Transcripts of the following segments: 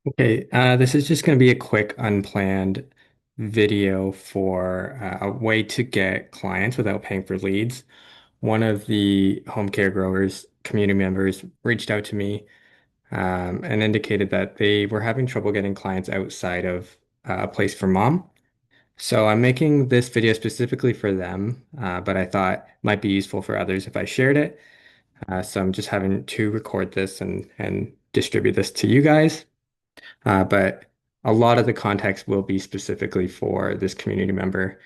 Okay, this is just going to be a quick, unplanned video for a way to get clients without paying for leads. One of the home care growers community members reached out to me and indicated that they were having trouble getting clients outside of a place for mom. So I'm making this video specifically for them, but I thought it might be useful for others if I shared it. So I'm just having to record this and distribute this to you guys. But a lot of the context will be specifically for this community member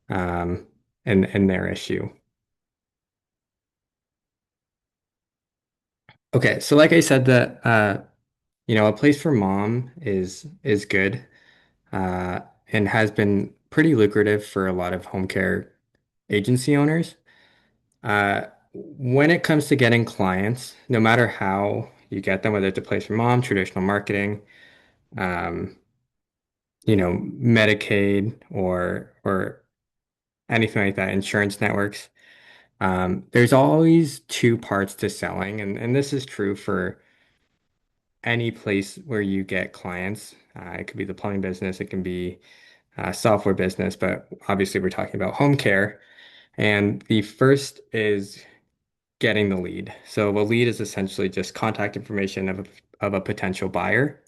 um, and their issue. Okay, so like I said, a place for mom is good uh, and has been pretty lucrative for a lot of home care agency owners. When it comes to getting clients, no matter how you get them, whether it's a place for mom, traditional marketing, um, Medicaid or anything like that, insurance networks. There's always two parts to selling, and this is true for any place where you get clients. It could be the plumbing business, it can be software business, but obviously we're talking about home care. And the first is getting the lead. So a lead is essentially just contact information of a potential buyer.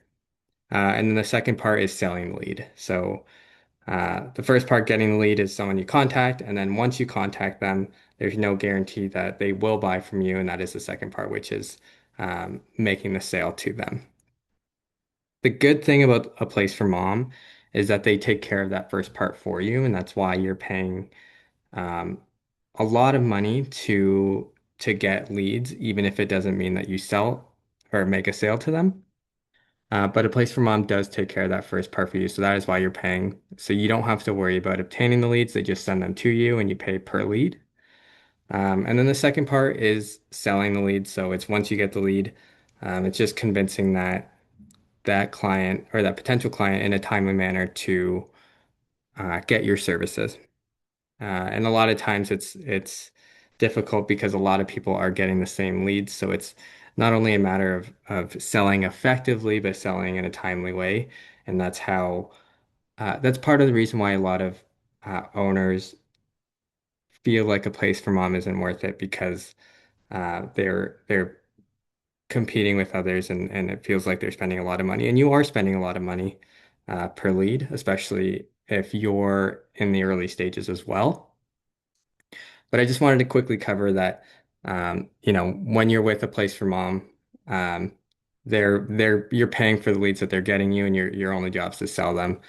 And then the second part is selling the lead. So the first part, getting the lead, is someone you contact, and then once you contact them, there's no guarantee that they will buy from you, and that is the second part, which is making the sale to them. The good thing about a place for mom is that they take care of that first part for you, and that's why you're paying um, a lot of money to get leads, even if it doesn't mean that you sell or make a sale to them. But a place for mom does take care of that first part for you. So that is why you're paying. So you don't have to worry about obtaining the leads. They just send them to you and you pay per lead. And then the second part is selling the lead. So it's once you get the lead, it's just convincing that client or that potential client in a timely manner to get your services. And a lot of times it's difficult because a lot of people are getting the same leads. So it's not only a matter of selling effectively, but selling in a timely way. And that's part of the reason why a lot of owners feel like a place for mom isn't worth it because they're competing with others and it feels like they're spending a lot of money. And you are spending a lot of money per lead, especially if you're in the early stages as well. But I just wanted to quickly cover that, when you're with a place for mom, um, you're paying for the leads that they're getting you, and your only job is to sell them.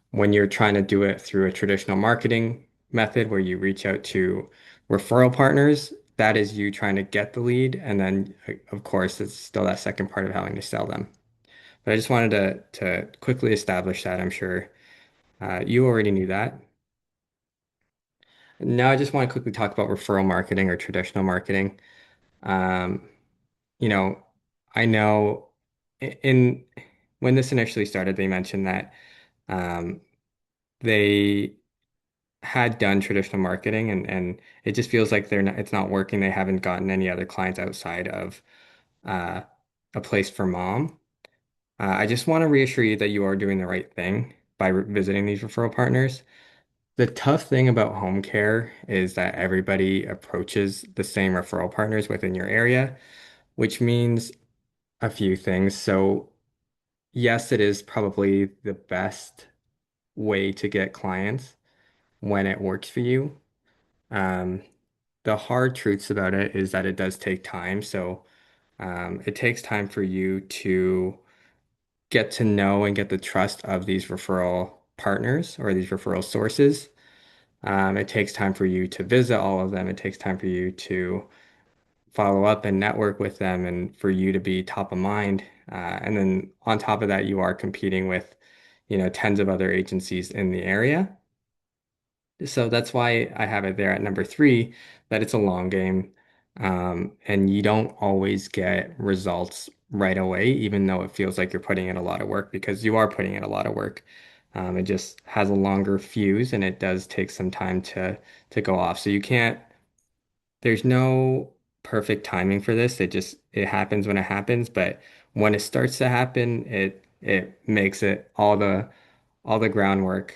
When you're trying to do it through a traditional marketing method where you reach out to referral partners, that is you trying to get the lead, and then of course it's still that second part of having to sell them. But I just wanted to quickly establish that. I'm sure you already knew that. Now I just want to quickly talk about referral marketing or traditional marketing. Um, you know, I know in when this initially started, they mentioned that um, they had done traditional marketing and it just feels like it's not working. They haven't gotten any other clients outside of uh, a place for mom. I just want to reassure you that you are doing the right thing by visiting these referral partners. The tough thing about home care is that everybody approaches the same referral partners within your area, which means a few things. So, yes, it is probably the best way to get clients when it works for you. Um, the hard truths about it is that it does take time. So, it takes time for you to get to know and get the trust of these referral partners or these referral sources. It takes time for you to visit all of them. It takes time for you to follow up and network with them and for you to be top of mind. And then on top of that, you are competing with, tens of other agencies in the area. So that's why I have it there at number three, that it's a long game. And you don't always get results right away, even though it feels like you're putting in a lot of work because you are putting in a lot of work. It just has a longer fuse and it does take some time to go off. So there's no perfect timing for this. It happens when it happens, but when it starts to happen, it makes it all the groundwork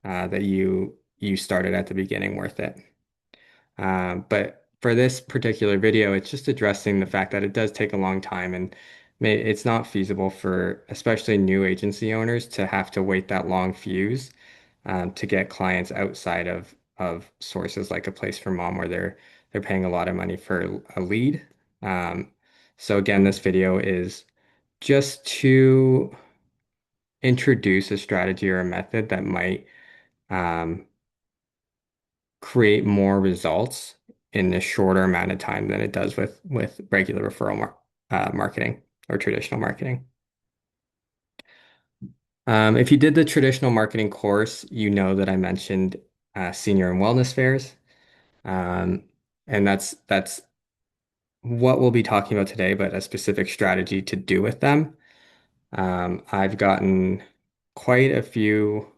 that you started at the beginning worth it. But for this particular video, it's just addressing the fact that it does take a long time and it's not feasible for especially new agency owners to have to wait that long fuse to get clients outside of sources like a place for mom where they're paying a lot of money for a lead. Um, so again, this video is just to introduce a strategy or a method that might um, create more results in a shorter amount of time than it does with regular marketing or traditional marketing. If you did the traditional marketing course, you know that I mentioned senior and wellness fairs, um, and that's what we'll be talking about today, but a specific strategy to do with them. I've gotten quite a few.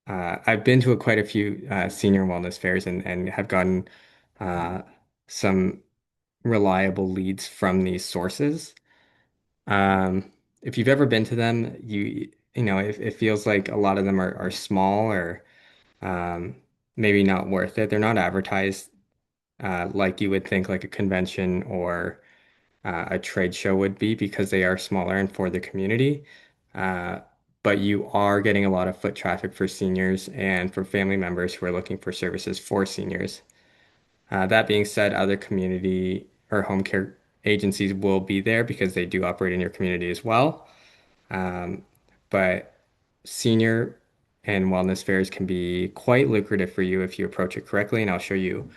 I've been to quite a few senior wellness fairs and have gotten uh, some reliable leads from these sources. Um, if you've ever been to them, you know it feels like a lot of them are small or um, maybe not worth it. They're not advertised like you would think like a convention or a trade show would be because they are smaller and for the community. Uh, but you are getting a lot of foot traffic for seniors and for family members who are looking for services for seniors. That being said, other community or home care agencies will be there because they do operate in your community as well. Um, but senior and wellness fairs can be quite lucrative for you if you approach it correctly, and I'll show you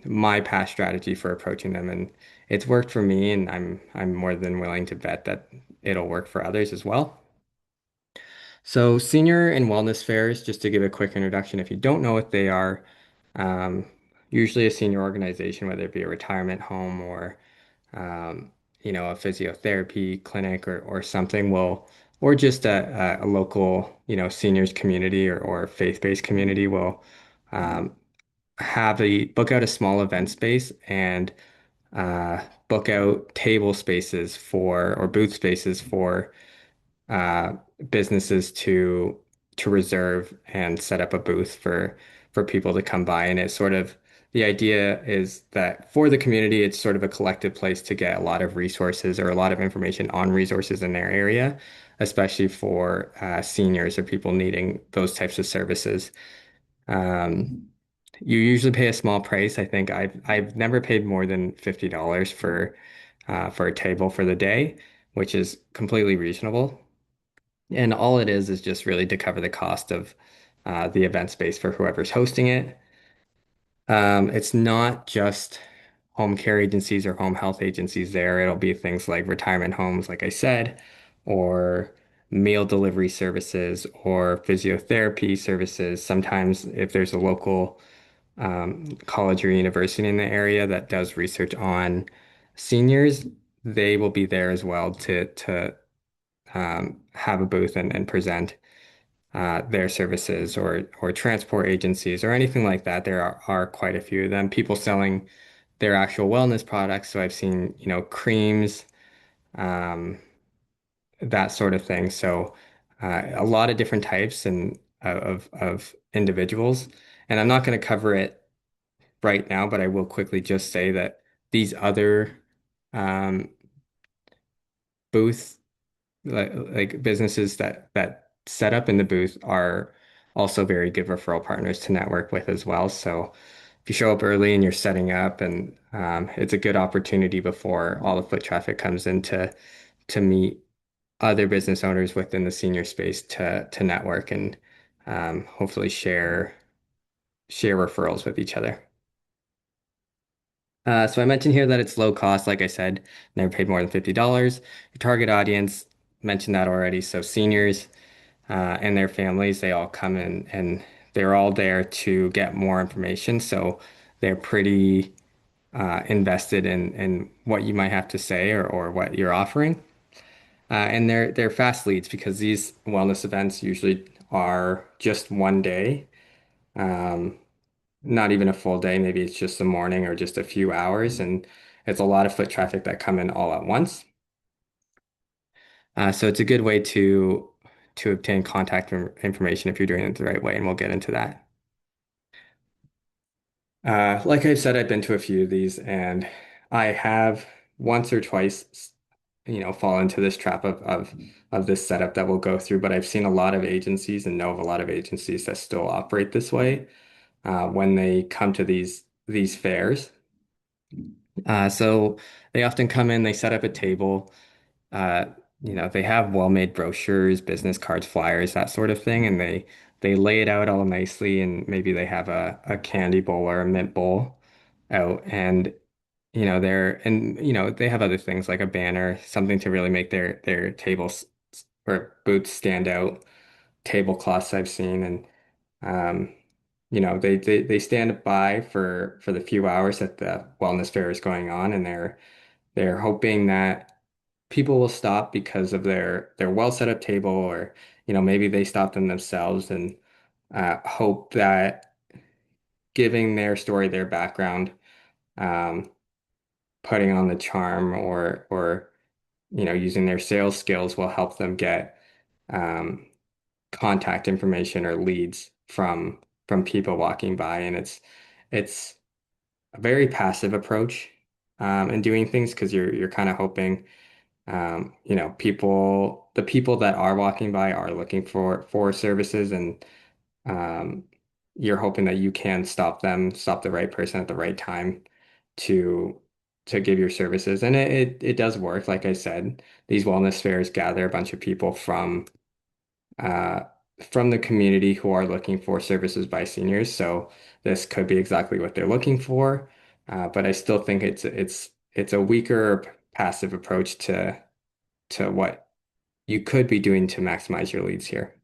my past strategy for approaching them, and it's worked for me, and I'm more than willing to bet that it'll work for others as well. So, senior and wellness fairs, just to give a quick introduction, if you don't know what they are, um, usually a senior organization, whether it be a retirement home or um, you know, a physiotherapy clinic or something will, or just a local, you know, seniors community or faith-based community will um, book out a small event space and book out table spaces for or booth spaces for uh, businesses to reserve and set up a booth for people to come by. And it's sort of the idea is that for the community, it's sort of a collective place to get a lot of resources or a lot of information on resources in their area, especially for seniors or people needing those types of services. Um, you usually pay a small price. I think I've never paid more than $50 for a table for the day, which is completely reasonable. And all it is just really to cover the cost of the event space for whoever's hosting it. It's not just home care agencies or home health agencies there. It'll be things like retirement homes, like I said, or meal delivery services or physiotherapy services. Sometimes, if there's a local college or university in the area that does research on seniors, they will be there as well to have a booth and present their services or transport agencies or anything like that. There are quite a few of them. People selling their actual wellness products. So I've seen, you know, creams, um, that sort of thing. So a lot of different types and of individuals. And I'm not going to cover it right now, but I will quickly just say that these other um, booth like businesses that set up in the booth are also very good referral partners to network with as well. So if you show up early and you're setting up, and it's a good opportunity before all the foot traffic comes in to meet other business owners within the senior space to network and hopefully share referrals with each other. So I mentioned here that it's low cost. Like I said, never paid more than $50. Your target audience, mentioned that already. So seniors and their families, they all come in and they're all there to get more information. So they're pretty invested in what you might have to say or what you're offering. And they're fast leads because these wellness events usually are just one day, um, not even a full day. Maybe it's just the morning or just a few hours, and it's a lot of foot traffic that come in all at once. So it's a good way to obtain contact information if you're doing it the right way, and we'll get into that. Like I said, I've been to a few of these, and I have once or twice, fall into this trap of this setup that we'll go through. But I've seen a lot of agencies and know of a lot of agencies that still operate this way when they come to these fairs. So they often come in, they set up a table. Uh, they have well-made brochures, business cards, flyers, that sort of thing, and they lay it out all nicely, and maybe they have a candy bowl or a mint bowl out, and they have other things like a banner, something to really make their tables or booths stand out. Tablecloths I've seen, and um, they stand by for the few hours that the wellness fair is going on, and they're hoping that people will stop because of their well set up table, or maybe they stop them themselves, and hope that giving their story, their background, um, putting on the charm, or using their sales skills will help them get um, contact information or leads from people walking by. And it's a very passive approach in doing things, because you're kind of hoping the people that are walking by are looking for services, and um, you're hoping that you can stop them, stop the right person at the right time to to give your services. And it does work. Like I said, these wellness fairs gather a bunch of people uh, from the community who are looking for services by seniors. So this could be exactly what they're looking for. But I still think it's a weaker passive approach to what you could be doing to maximize your leads here.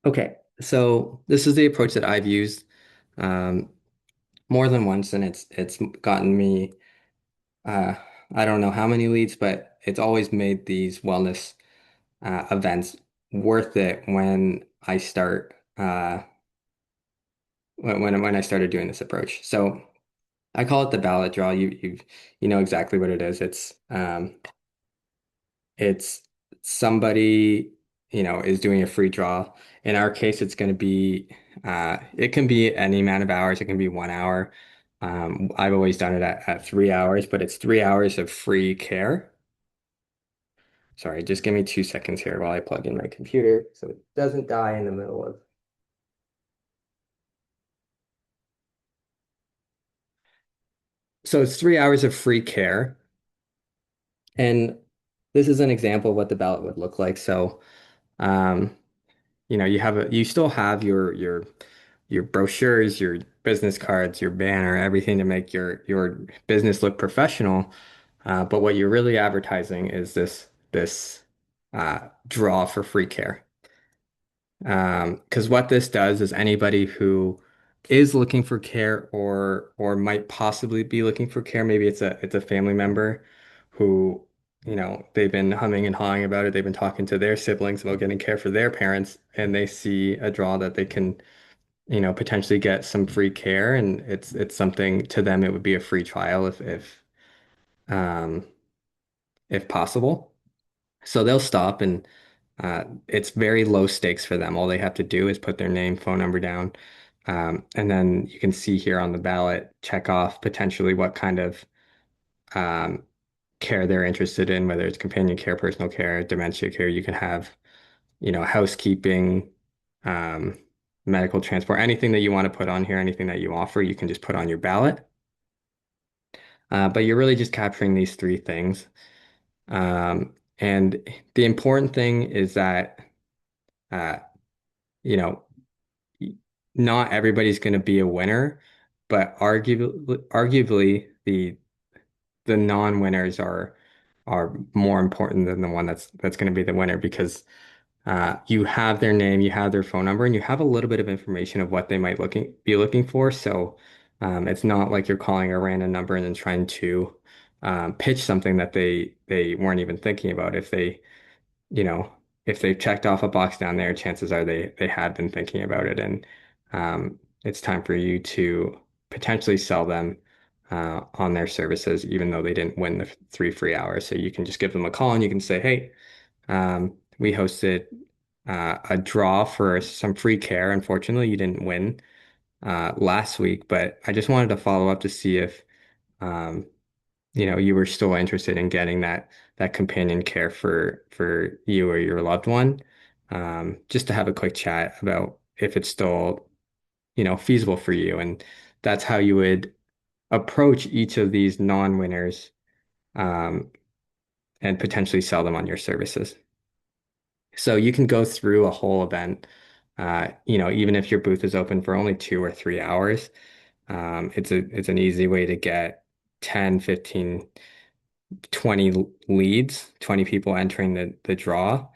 Okay, so this is the approach that I've used um, more than once, and it's gotten me uh, I don't know how many leads, but it's always made these wellness events worth it when I start when I started doing this approach. So I call it the ballot draw. You know exactly what it is. It's somebody, is doing a free draw. In our case, it's going to be, it can be any amount of hours. It can be 1 hour. I've always done it at 3 hours, but it's 3 hours of free care. Sorry, just give me 2 seconds here while I plug in my computer so it doesn't die in the middle of. So it's 3 hours of free care. And this is an example of what the ballot would look like. So, um, you still have your brochures, your business cards, your banner, everything to make your business look professional. But what you're really advertising is this draw for free care. Because what this does is anybody who is looking for care, or might possibly be looking for care, maybe it's a family member who, they've been humming and hawing about it. They've been talking to their siblings about getting care for their parents, and they see a draw that they can, potentially get some free care, and it's something to them. It would be a free trial um if possible. So they'll stop, and it's very low stakes for them. All they have to do is put their name, phone number down. And then you can see here on the ballot, check off potentially what kind of um, care they're interested in, whether it's companion care, personal care, dementia care. You can have, housekeeping, um, medical transport, anything that you want to put on here, anything that you offer, you can just put on your ballot. But you're really just capturing these three things. And the important thing is that, uh, you know, not everybody's going to be a winner, but arguably the non-winners are more important than the one that's going to be the winner, because you have their name, you have their phone number, and you have a little bit of information of what they might be looking for. So it's not like you're calling a random number and then trying to pitch something that they weren't even thinking about. If they, you know. if they've checked off a box down there, chances are they had been thinking about it, and it's time for you to potentially sell them on their services, even though they didn't win the 3 free hours. So you can just give them a call and you can say, "Hey, we hosted a draw for some free care. Unfortunately, you didn't win last week, but I just wanted to follow up to see if um, you were still interested in getting that companion care for you or your loved one, just to have a quick chat about if it's still, feasible for you. And that's how you would approach each of these non-winners, um, and potentially sell them on your services. So you can go through a whole event, even if your booth is open for only 2 or 3 hours. It's an easy way to get 10, 15, 20 leads, 20 people entering the draw.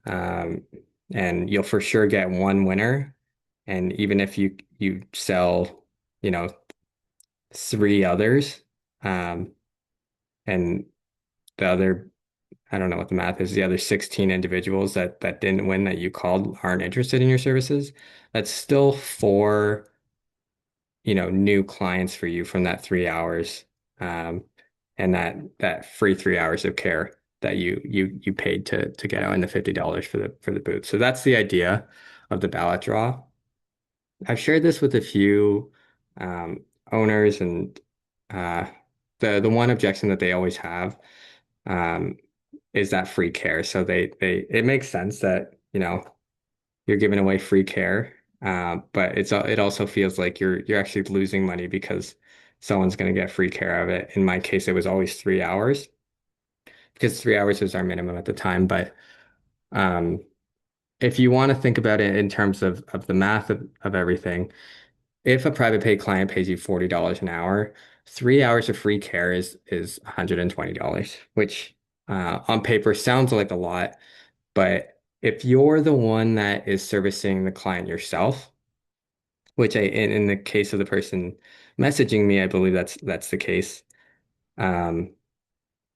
Um, and you'll for sure get one winner. And even if you sell, you know, three others, um, and the other, I don't know what the math is, the other 16 individuals that didn't win that you called aren't interested in your services, that's still four, new clients for you from that 3 hours, um, and that free 3 hours of care that you paid to get out, and the $50 for the booth. So that's the idea of the ballot draw. I've shared this with a few owners, and uh, the one objection that they always have, um, is that free care. So they it makes sense that you're giving away free care, but it also feels like you're actually losing money because someone's going to get free care of it. In my case, it was always 3 hours because 3 hours was our minimum at the time. But um, if you want to think about it in terms of the math of everything, if a private pay client pays you $40 an hour, 3 hours of free care is $120, which on paper sounds like a lot, but if you're the one that is servicing the client yourself, which in the case of the person messaging me, I believe that's the case. Um,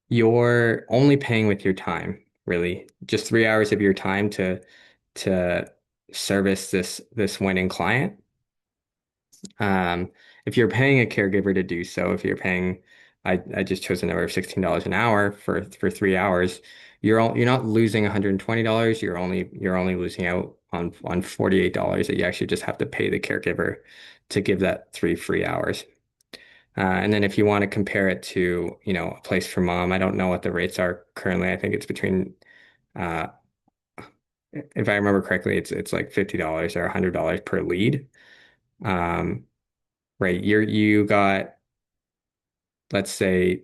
you're only paying with your time, really, just 3 hours of your time to service this winning client. Um, if you're paying a caregiver to do so, if you're paying, I just chose a number of $16 an hour for 3 hours, you're not losing $120. You're only losing out on $48 that you actually just have to pay the caregiver to give that 3 free hours. And then if you want to compare it to, a place for mom, I don't know what the rates are currently. I think it's between, uh, if I remember correctly, it's like $50 or $100 per lead. Um, right. You got, let's say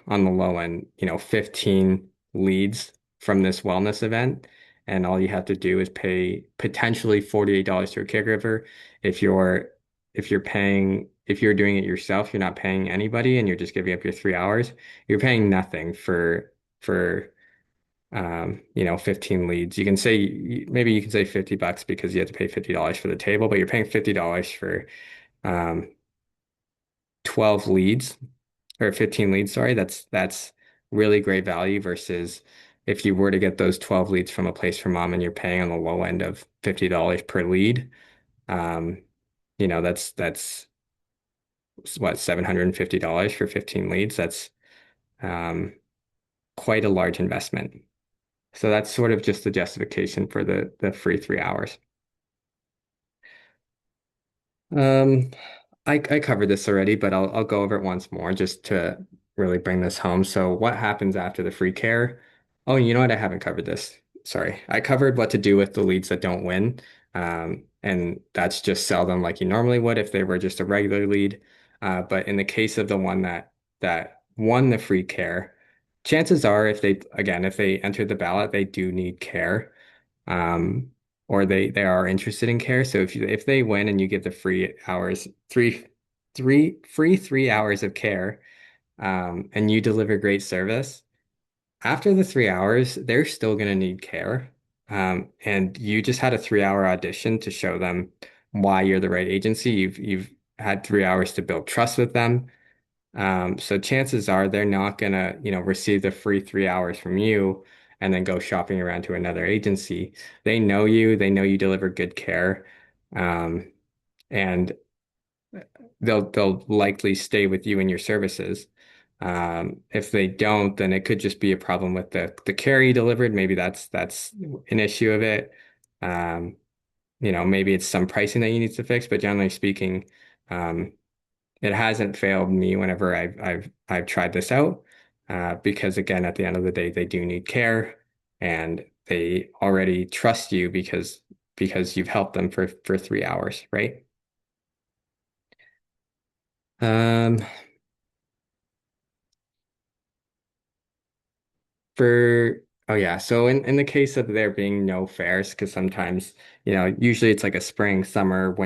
on the low end, 15 leads from this wellness event. And all you have to do is pay potentially $48 to a caregiver. If you're if you're doing it yourself, you're not paying anybody and you're just giving up your 3 hours, you're paying nothing for 15 leads. You can say maybe you can say $50 because you have to pay $50 for the table, but you're paying $50 for um 12 leads or 15 leads, sorry. That's really great value versus if you were to get those 12 leads from a place for mom and you're paying on the low end of $50 per lead. Um, that's what, $750 for 15 leads. That's um, quite a large investment. So that's sort of just the justification for the free 3 hours. Um, I covered this already, but I'll go over it once more just to really bring this home. So what happens after the free care? Oh, you know what? I haven't covered this. Sorry. I covered what to do with the leads that don't win. And that's just sell them like you normally would if they were just a regular lead. But in the case of the one that won the free care, chances are if they entered the ballot, they do need care, um, or they are interested in care. So if they win and you give the free hours, three free 3 hours of care, and you deliver great service, after the 3 hours, they're still going to need care. And you just had a 3 hour audition to show them why you're the right agency. You've had 3 hours to build trust with them. So chances are they're not gonna, receive the free 3 hours from you and then go shopping around to another agency. they know you deliver good care, um, and they'll likely stay with you and your services. If they don't, then it could just be a problem with the care you delivered. Maybe that's an issue of it. Um, maybe it's some pricing that you need to fix, but generally speaking, um, it hasn't failed me whenever I've tried this out, because again, at the end of the day, they do need care, and they already trust you because you've helped them for 3 hours, right? Um, for oh yeah, so in the case of there being no fairs, because sometimes, usually it's like a spring, summer,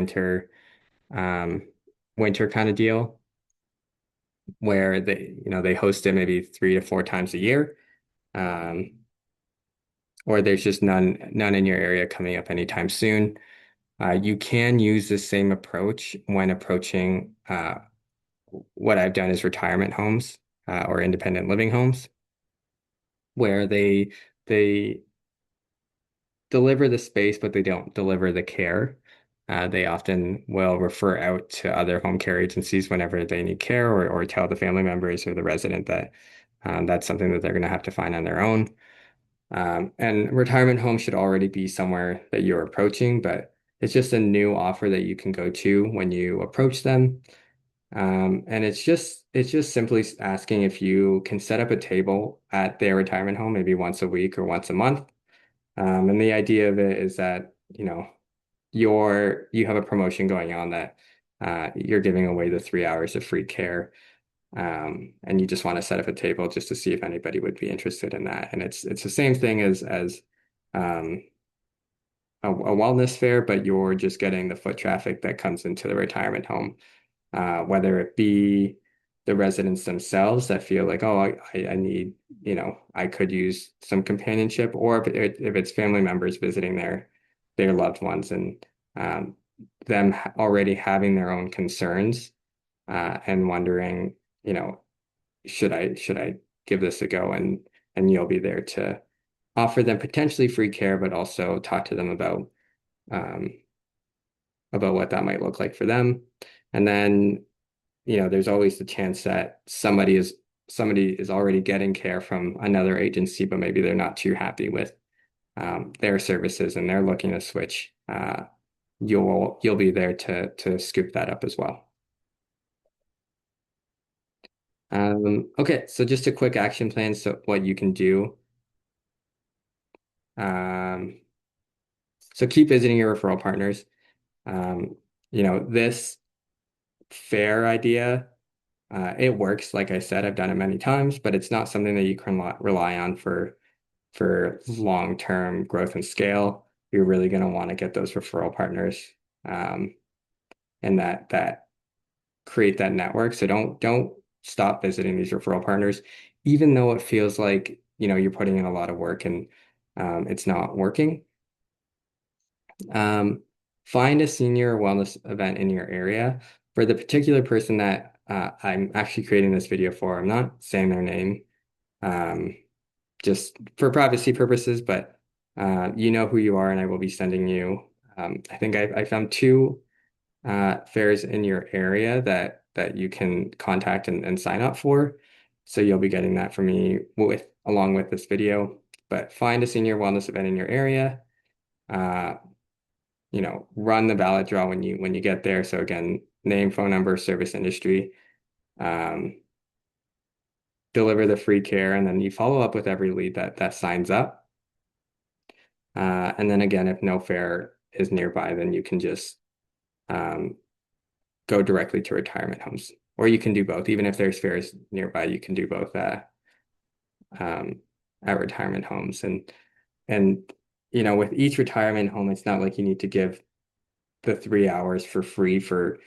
um, winter kind of deal where they host it maybe 3 to 4 times a year. Um, or there's just none in your area coming up anytime soon. You can use the same approach when approaching what I've done is retirement homes, or independent living homes, where they deliver the space, but they don't deliver the care. They often will refer out to other home care agencies whenever they need care, or tell the family members or the resident that that's something that they're going to have to find on their own. And retirement home should already be somewhere that you're approaching, but it's just a new offer that you can go to when you approach them. And it's just simply asking if you can set up a table at their retirement home, maybe once a week or once a month. And the idea of it is that, you have a promotion going on that you're giving away the 3 hours of free care. And you just want to set up a table just to see if anybody would be interested in that. And it's the same thing as um, a wellness fair, but you're just getting the foot traffic that comes into the retirement home, whether it be the residents themselves that feel like, oh, I need, I could use some companionship, or if it's family members visiting their loved ones, and them already having their own concerns, and wondering, you know, should I give this a go, and you'll be there to offer them potentially free care, but also talk to them um, about what that might look like for them. And then, there's always the chance that somebody is already getting care from another agency, but maybe they're not too happy with their services and they're looking to switch. You'll be there to scoop that up as well. Okay, so just a quick action plan. So what you can do. Um, so keep visiting your referral partners. Um, this fair idea, it works. Like I said, I've done it many times, but it's not something that you can rely on for long-term growth and scale. You're really going to want to get those referral partners, um, and that create that network. So don't stop visiting these referral partners, even though it feels like, you're putting in a lot of work and it's not working. Um, Find a senior wellness event in your area. For the particular person that I'm actually creating this video for, I'm not saying their name, um, just for privacy purposes, but you know who you are, and I will be sending you. I think I found two fairs in your area that you can contact and sign up for. So you'll be getting that from me along with this video. But find a senior wellness event in your area. Uh, run the ballot draw when you get there. So again, name, phone number, service industry, um, deliver the free care, and then you follow up with every lead that signs up. And then again, if no fair is nearby, then you can just um, go directly to retirement homes, or you can do both. Even if there's fairs nearby, you can do both um, at retirement homes. And with each retirement home, it's not like you need to give the 3 hours for free for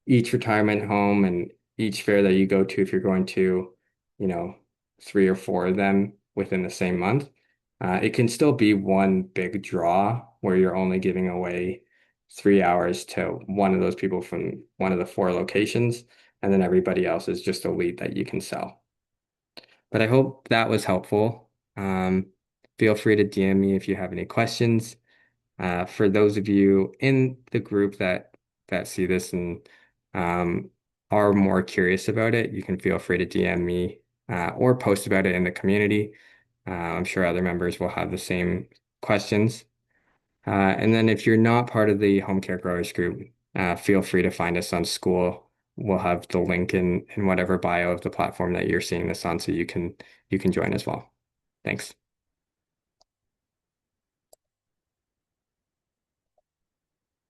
each retirement home and each fair that you go to. If you're going to, you know, 3 or 4 of them within the same month, it can still be one big draw where you're only giving away 3 hours to one of those people from one of the 4 locations, and then everybody else is just a lead that you can sell. But I hope that was helpful. feel free to DM me if you have any questions. For those of you in the group that see this and um, are more curious about it, you can feel free to DM me or post about it in the community. I'm sure other members will have the same questions. And then if you're not part of the home care growers group, feel free to find us on School. We'll have the link in whatever bio of the platform that you're seeing this on, so you can join as well. Thanks.